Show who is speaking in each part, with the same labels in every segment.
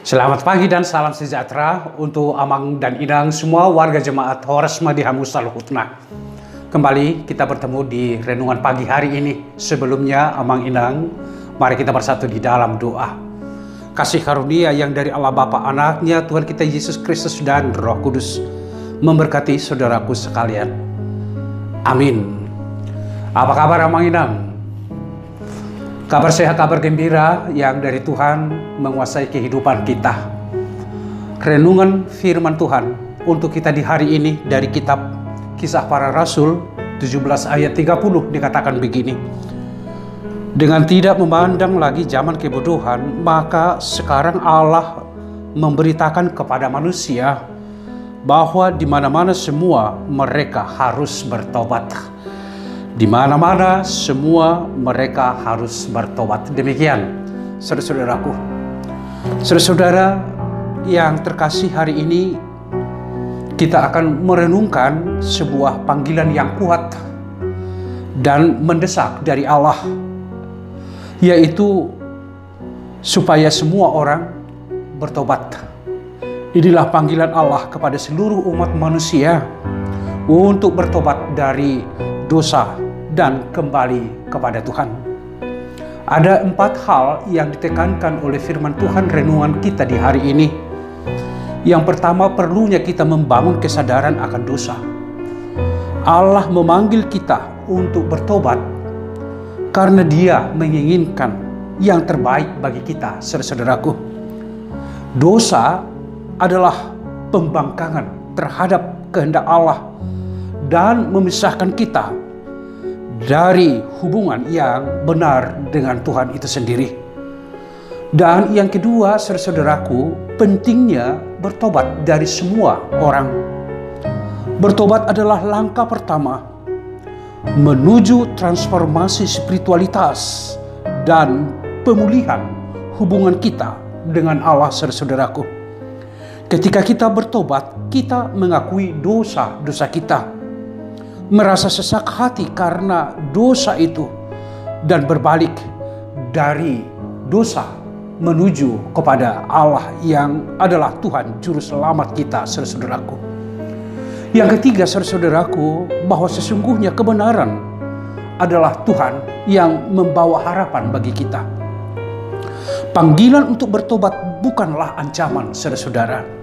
Speaker 1: Selamat pagi dan salam sejahtera untuk Amang dan Inang semua warga jemaat Horas Madiha Musalhutna. Kembali kita bertemu di renungan pagi hari ini. Sebelumnya Amang Inang, mari kita bersatu di dalam doa. Kasih karunia yang dari Allah Bapa, Anaknya, Tuhan kita Yesus Kristus dan Roh Kudus memberkati saudaraku sekalian. Amin. Apa kabar Amang Inang? Kabar sehat, kabar gembira yang dari Tuhan menguasai kehidupan kita. Renungan firman Tuhan untuk kita di hari ini dari kitab Kisah Para Rasul 17 ayat 30 dikatakan begini. Dengan tidak memandang lagi zaman kebodohan, maka sekarang Allah memberitakan kepada manusia bahwa di mana-mana semua mereka harus bertobat. Di mana-mana semua mereka harus bertobat. Demikian, saudara-saudaraku. Saudara-saudara yang terkasih, hari ini kita akan merenungkan sebuah panggilan yang kuat dan mendesak dari Allah, yaitu supaya semua orang bertobat. Inilah panggilan Allah kepada seluruh umat manusia untuk bertobat dari dosa dan kembali kepada Tuhan. Ada 4 hal yang ditekankan oleh firman Tuhan renungan kita di hari ini. Yang pertama, perlunya kita membangun kesadaran akan dosa. Allah memanggil kita untuk bertobat karena Dia menginginkan yang terbaik bagi kita, saudara-saudaraku. Dosa adalah pembangkangan terhadap kehendak Allah dan memisahkan kita dari hubungan yang benar dengan Tuhan itu sendiri. Dan yang kedua, saudara-saudaraku, pentingnya bertobat dari semua orang. Bertobat adalah langkah pertama menuju transformasi spiritualitas dan pemulihan hubungan kita dengan Allah, saudara-saudaraku. Ketika kita bertobat, kita mengakui dosa-dosa kita, merasa sesak hati karena dosa itu, dan berbalik dari dosa menuju kepada Allah yang adalah Tuhan Juru Selamat kita, saudara-saudaraku. Yang ketiga, saudara-saudaraku, bahwa sesungguhnya kebenaran adalah Tuhan yang membawa harapan bagi kita. Panggilan untuk bertobat bukanlah ancaman, saudara-saudara,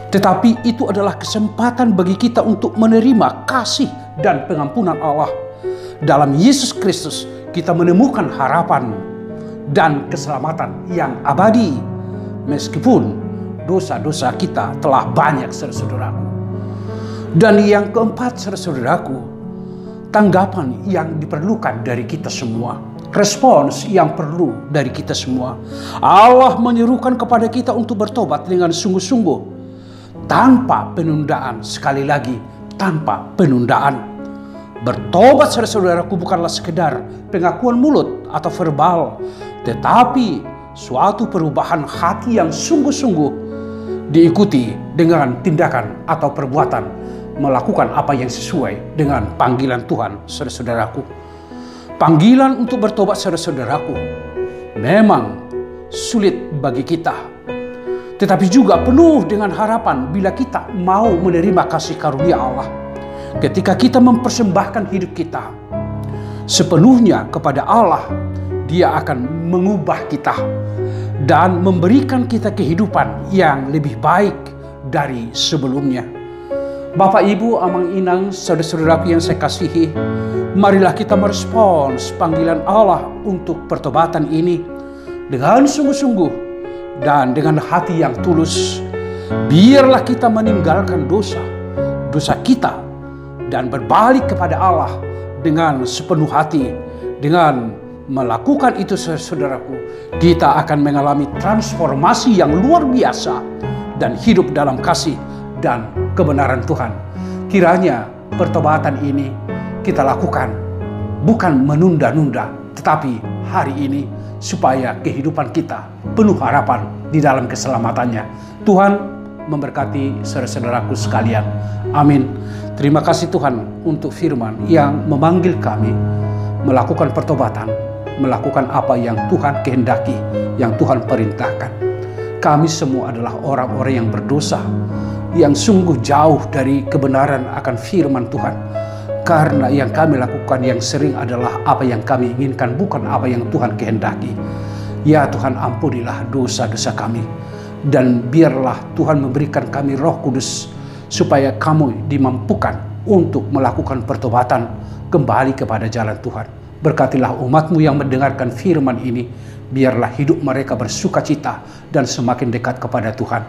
Speaker 1: tetapi itu adalah kesempatan bagi kita untuk menerima kasih dan pengampunan Allah. Dalam Yesus Kristus kita menemukan harapan dan keselamatan yang abadi, meskipun dosa-dosa kita telah banyak, saudara-saudaraku. Dan yang keempat, saudara-saudaraku, tanggapan yang diperlukan dari kita semua, respons yang perlu dari kita semua. Allah menyerukan kepada kita untuk bertobat dengan sungguh-sungguh, tanpa penundaan. Sekali lagi, tanpa penundaan. Bertobat, saudara-saudaraku, bukanlah sekedar pengakuan mulut atau verbal, tetapi suatu perubahan hati yang sungguh-sungguh diikuti dengan tindakan atau perbuatan melakukan apa yang sesuai dengan panggilan Tuhan, saudara-saudaraku. Panggilan untuk bertobat, saudara-saudaraku, memang sulit bagi kita, tetapi juga penuh dengan harapan bila kita mau menerima kasih karunia Allah. Ketika kita mempersembahkan hidup kita sepenuhnya kepada Allah, Dia akan mengubah kita dan memberikan kita kehidupan yang lebih baik dari sebelumnya. Bapak, Ibu, Amang Inang, saudara-saudaraku yang saya kasihi, marilah kita merespons panggilan Allah untuk pertobatan ini dengan sungguh-sungguh dan dengan hati yang tulus. Biarlah kita meninggalkan dosa kita dan berbalik kepada Allah dengan sepenuh hati. Dengan melakukan itu, saudaraku, kita akan mengalami transformasi yang luar biasa dan hidup dalam kasih dan kebenaran Tuhan. Kiranya pertobatan ini kita lakukan bukan menunda-nunda, tetapi hari ini, supaya kehidupan kita penuh harapan di dalam keselamatannya. Tuhan memberkati saudara-saudaraku sekalian. Amin. Terima kasih Tuhan untuk firman yang memanggil kami melakukan pertobatan, melakukan apa yang Tuhan kehendaki, yang Tuhan perintahkan. Kami semua adalah orang-orang yang berdosa, yang sungguh jauh dari kebenaran akan firman Tuhan. Karena yang kami lakukan yang sering adalah apa yang kami inginkan, bukan apa yang Tuhan kehendaki. Ya Tuhan, ampunilah dosa-dosa kami. Dan biarlah Tuhan memberikan kami Roh Kudus, supaya kami dimampukan untuk melakukan pertobatan kembali kepada jalan Tuhan. Berkatilah umat-Mu yang mendengarkan firman ini. Biarlah hidup mereka bersuka cita dan semakin dekat kepada Tuhan.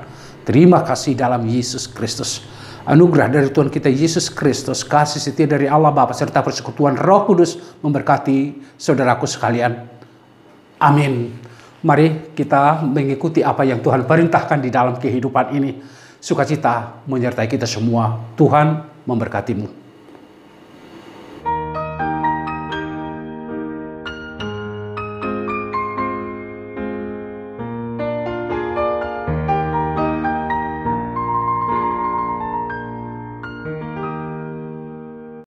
Speaker 1: Terima kasih dalam Yesus Kristus. Anugerah dari Tuhan kita Yesus Kristus, kasih setia dari Allah Bapa serta persekutuan Roh Kudus memberkati saudaraku sekalian. Amin. Mari kita mengikuti apa yang Tuhan perintahkan di dalam kehidupan ini. Sukacita menyertai kita semua. Tuhan memberkatimu.